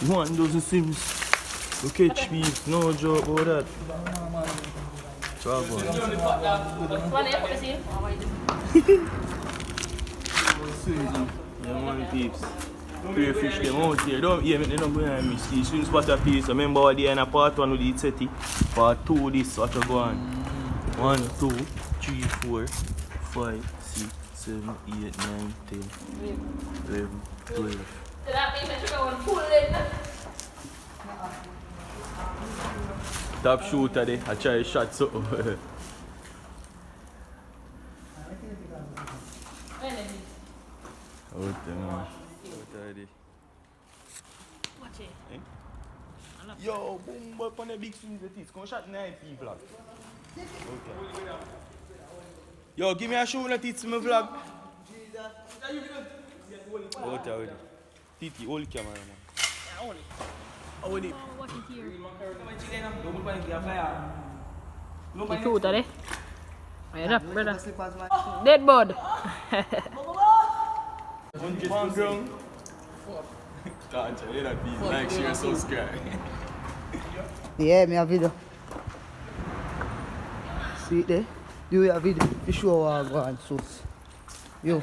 1 dozen sims. You catch peeps, no joke about that. Try one. Yeah, man, peeps. Pray fish them out here. Don't hear me, they don't behind me. See, swing spot a piece. Remember what they in a part 1 with the SETI. Part 2 this, what you go on. 1, 2, 3, 4, 5, 6, 7, 8, 9, 10, 11, 12. So that means that you're going full in. Top shooter there, I try to shot so. When is it? Out there, man. Out there. Watch it. Eh? Yo, boom, boy, on the big swings with it. Come shot 9 people. Okay. Yo, give me a show that it's my vlog. Out there. Titi, hold the camera, man. Yeah, hold it. Hold it. Oh, watch it here. The truth, are they? Wait up, brother. Dead bird. 100 pound ground. Can't tell you that, please. Like, share, subscribe. Yeah, me a video. See it there? Do a video. You show how I go on sauce. Yo.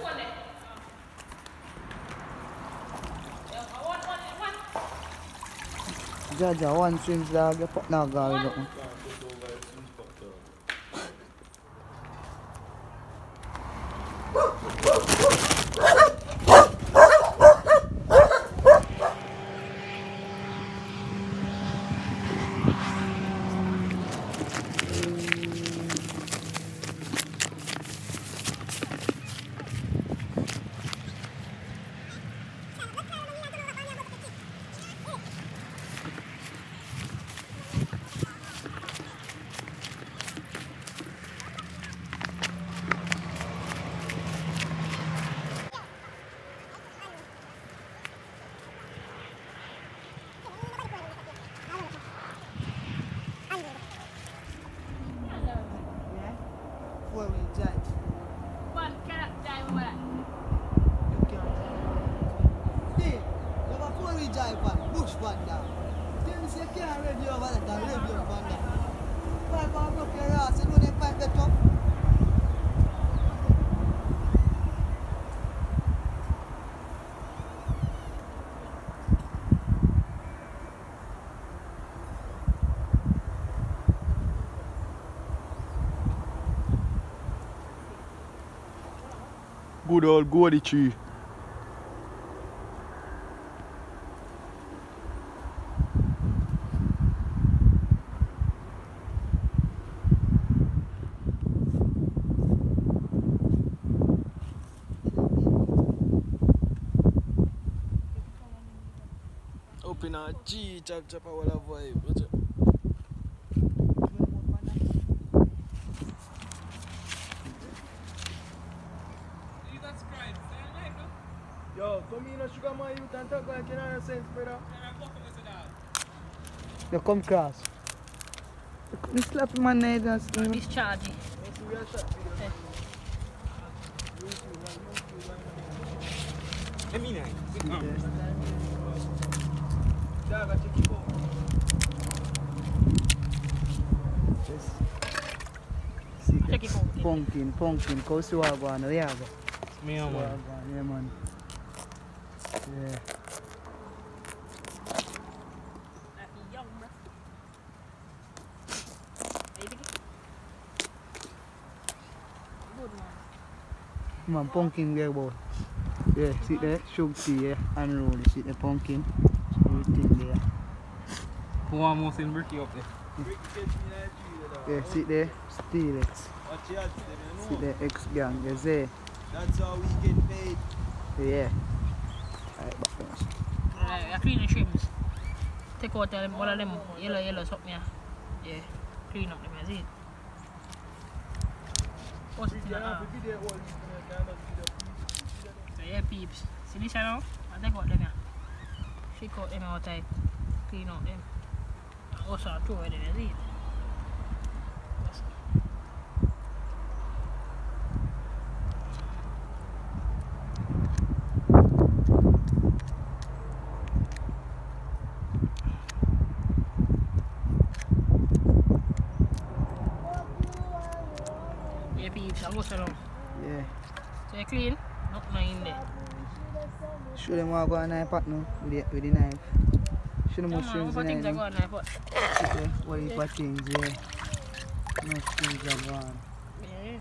Jaja, 1 swings dog, you put now going up. Before we judge. One cannot die with that. You can't. Hey, before we jive on bush panda. Tell me say you can't rev you over that and rev your panda. Pipe and broke your ass, you know them pipe that up. Good old gourdy tree. Up in a G, chop chop a wall of vibe. Yo, come in a sugar my youth and talk like you know sense, brother. You come cross. You slap him on the head and stuff. Discharging. Check it out. Pumpkin, cause you are going to the other. Me Yeah, man. man. Yeah. Young, bro. Good one. Man, pumpkin there, boy. Yeah, see there, sugar tea, yeah, unroll. See the pumpkin, everything there. Who almost in Bricky up there? Yeah, see there, steelx. See the X gang, you see? That's how we get paid. Yeah. Alright, back to us. I clean the shrimps. Take out one of them yellow something. Yeah, clean up them, you see it. What's it in the arm? So yeah, peeps. See this now? I take out them here. Shake out them outside. Clean out them. And also I throw it in, you see it? So you clean? Nothing in there. Show them how to go on knife pot now with the knife. Show them No what man, strings what in things there. are going on, but What heap of things here. No strings are gone. yeah.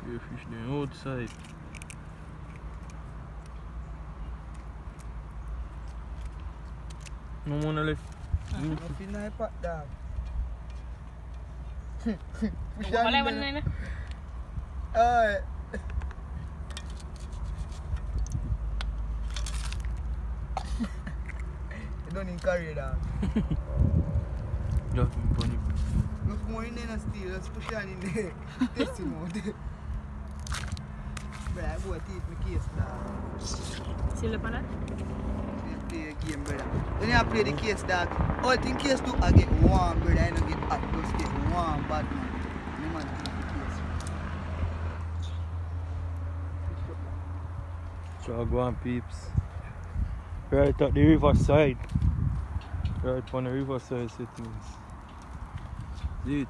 Your fish there outside. No one left. Nothing knife pot dog. What I want to Alright. You don't need carry dog. Just funny. Look more in there and steal, let's push on in there. Test him out. But I go teeth my case dog. Still up on that? Play a game, brother. When you play the case dog, all thing case do I get warm, brother. I don't get hot, just get warm, bad man. No man take the case. So go on peeps. Right at the riverside. Right on the riverside settings. See it?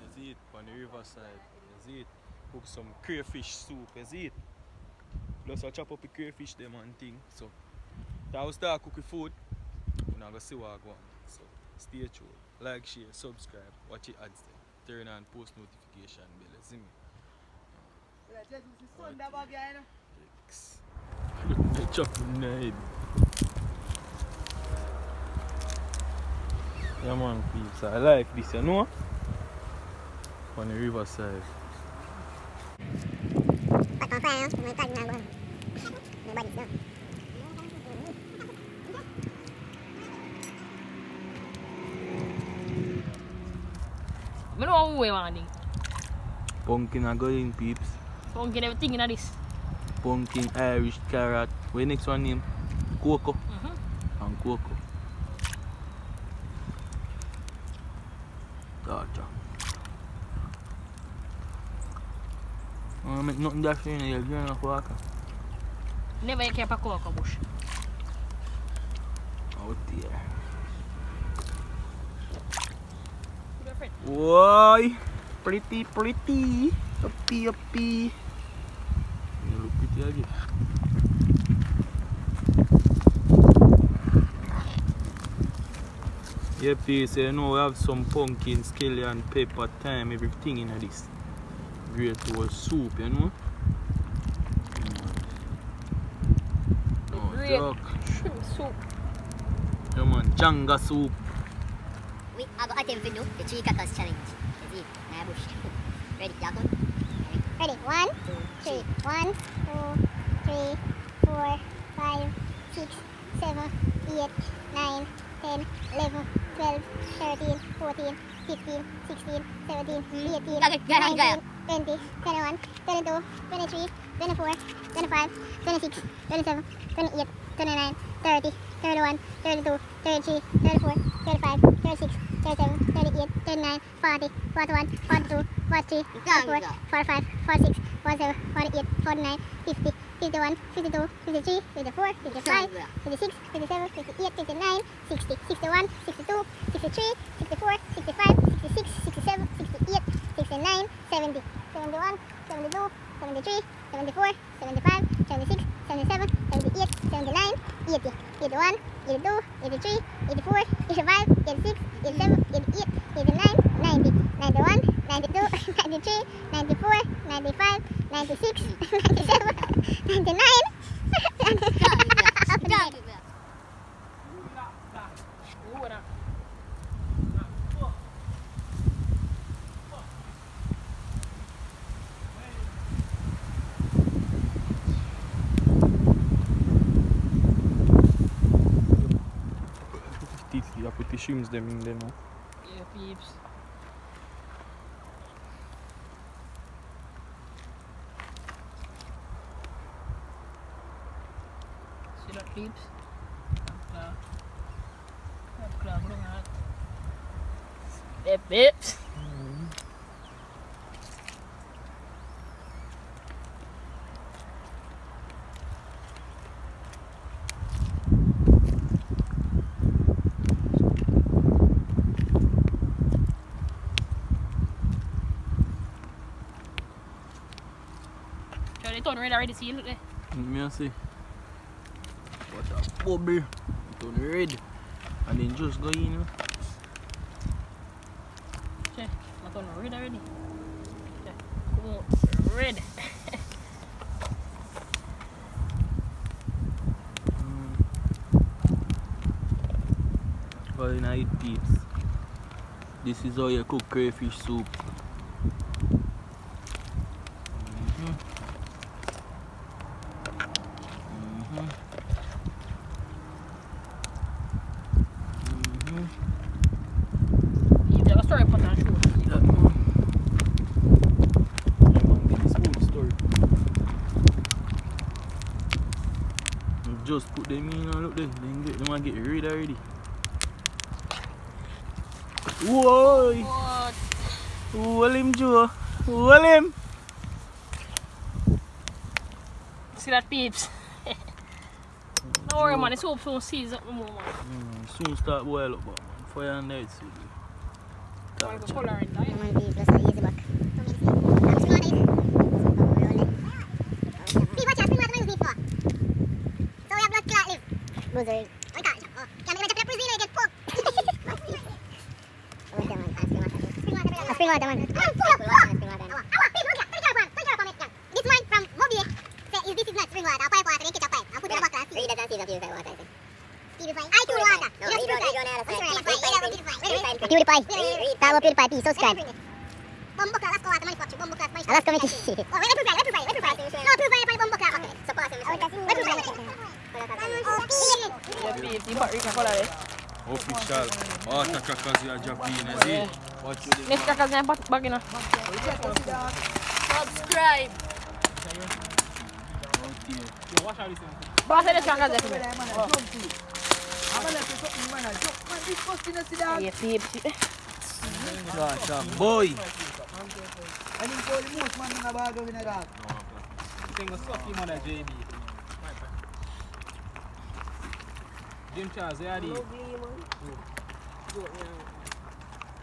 You see it on the riverside. You see it? Cook some crayfish soup. You see it? Plus I chop up the crayfish them and thing. So that will start cooking food. We're not gonna see what I go on. So stay tuned. Like, share, subscribe, watch the ads there. Turn on post notification bell. You see me? Thanks. They chop in the head. Yeah man, peeps, I like this, you know? On the riverside. I don't know what we want to do. Pumpkin are going, peeps. Pumpkin everything in this. Pumpkin, Irish, carrot. What next one name? Cocoa. And cocoa. Gotcha. I make nothing dash in here, you're not walking. Never kept a cocoa bush. Out there. Why? Pretty, pretty. Uppy, uppy. You look pretty again. Yeah, please, you know we have some pumpkin, scallion, pepper, thyme, everything in this great whole soup, you know? Great Duck. shrimp soup. Yeah, man, Janga soup. We have attempt to do the 3 crackers challenge. You see, my bush. Ready, Jacob? Ready? 1, 2, 3. 1, 2, 3, 4, 5, 6, 7, 8, 9, 10, 11, 12, 13, 14, 15, 16, 17, 18, 19, 20, 21, 22, 23, 24, 25, 26, 27, 28, 29, 30, 31, 32, 33, 34, 35, 36, 37, 38, 39, 40, 41, 42, 43, 44, 45, 46, 47, 48, 49, 50, 51, 52, 53, 54, 55, 56, 57, 58, 59, 60, 61, 62, 63, 64, 65, 66, 67, 68, 69, 70, 71, 72, 73, 74, 75, 76, 77, 78, 79, 80, 81, 82, 83, 84, 85, 86, 87, 88, 89, 90, 91, 92, 93, 94, 95, 96, 97, 99, You put the shrimps them in there now. Yeah, peeps. See that, peeps? Crab, look at that. Peeps. They turn red already, see, look there. Me see. What a bubble. Turn red. And then just go in. Check, I turn red already. Check, come on, red. Well, you know, eat peeps. This is how you cook crayfish soup. You got a story pot and show. That man. Yeah, man, give me smooth story. You just put them in and look there. Then get them and get rid already. Whoa! What? Hold him, Joe. Hold him. See that, peeps? Don't worry, man. The soup soon season up more, man. Soon start boil up, but man. Fire and light, see. I'm going to color in that. Come on, please, let's not easy back. See, watch out, spring water, use me for. So we have blood clot live. Buzzard. Oh, can't. Oh, can we get a Brazil and get poked? Oh, come on, spring water. Spring water, man. Come on, pull up. Spring water. Please, look at. This man from Mobile said, this is not spring water, pipe water, then catch a pipe. I'll put it in a bucket and see. Read it and see the purified water, I think. I do water. No, you don't PewDiePie. Tama PewDiePie, please subscribe. Bomboclat, let's go water manufacture. Bomboclat manufacture. Let's go make it. Oh, wait, purify. No, purify by Bomboclat. Okay, so pass him. Yeah, peeps. You got color there. Official. Water crackers you are dropping, see? Watch you. Next crackers in the bag, you know. Subscribe. Watch out this one. Boss, I just crackers there. Yeah, peeps. Gosh, a boy. And him call the most man in a bag of in a dog. You think we're sucking on a JB. Jim Charles, where are you?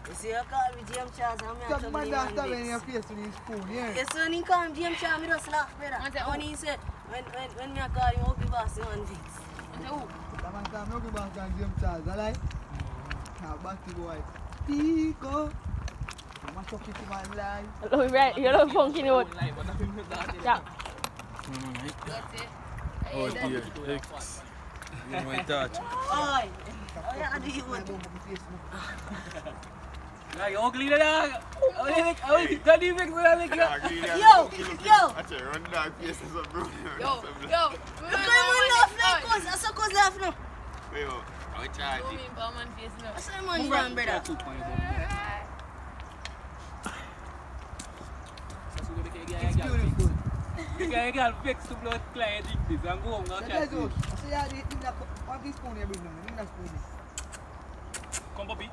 You see, I call me James Charles and I'm Some man that stab in your face with his spoon, yeah. yes, when he call me James Charles, I just laugh, brother. When he said, when me call him Ugly Boss, he want fix. The man call me Ugly Boss and James Charles, alright? Now back to boy. Pico. Mash up it man live. Look, right, you look funky note. Yeah. Oh dear, X. You know touch. Oi! Oh yeah, I do you want. Like, ugly na lang. Dali fix mo lang. Yo! That's a run dog face as a bro. Yo. Look at him laugh like cuz. That's a cuz laugh now. Wait, how charge it? That's a man run, brother. It's beautiful. You can fix to blood client this and go home now. Let's go. I say, yeah, one piece spoon here, bring them. Bring that spoon. Come, Bobby.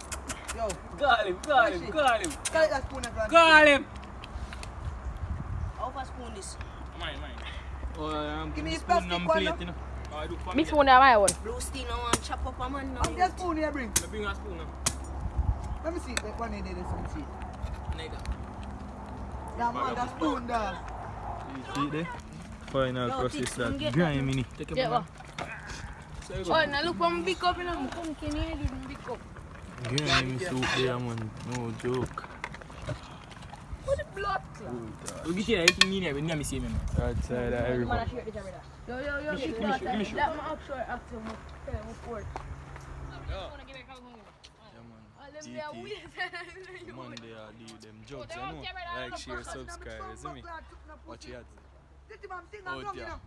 Yo. Call him. Call that spoon and Call him. How fast spoon this? Oh, Give me his spoon plastic and one, plate, no? you know. Mix one there, my one. Blue Steel, I want chop up a man now. How many spoon here bring? Bring a spoon now. Let me see. Like one day, let me see. Nigga. Yeah, man, that spoon there. You see there? Final Yo, process fix that and get grimy. Yeah, what? Oh, now look one big cup, you know. Come, can you do big cup? Grimy soup there, man. No joke. What the blood? We get here, everything in here, we never see him. Outside of Man, I everybody. share this already. Yo. Give me shoot. That man upshore after my sport. Yeah, man. GT. Monday I do them jokes, you know. Like, share, subscribe, you see me? Watch it. Out there.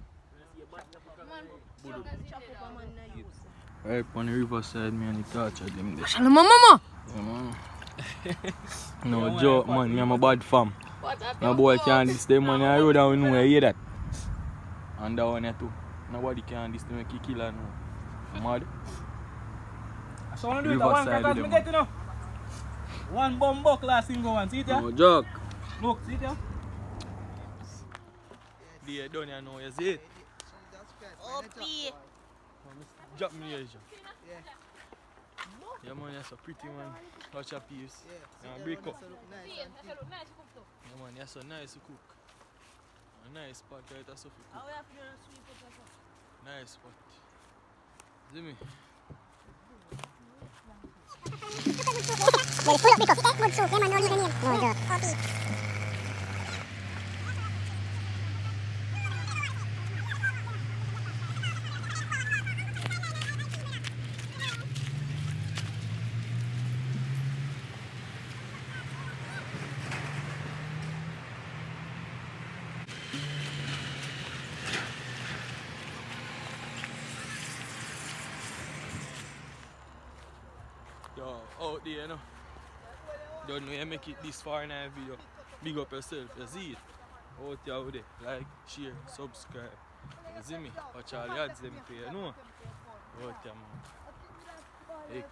Right on the riverside, me and the torch at them there. Shalom, mama. Yeah, man. No joke, man. Me am a bad fam. No boy can this them money on the road and we know you hear that. And that one here too. Nobody can this to make you kill her now. Mad. So I do it. One crack as me get, you know. One bomb buck last single one. See it here? No joke. Look, see it here? They done here now, you see it? Opi. Drop me here, Joe. Yeah man, you're so pretty man. Watch your piece. Yeah, break up. Yeah man, you're so nice to cook. A nice spot right there, so How cook. we have to do a sweep up or something? Nice spot. See me? Well, full up because good soup, yeah man, don't leave any. No joke. Yo, out there, you know. Don't know you make it this far in a video. Big up yourself, you see it? Out there, out there. Like, share, subscribe. You see me? Watch all the ads them play, you know? Out there, man. X.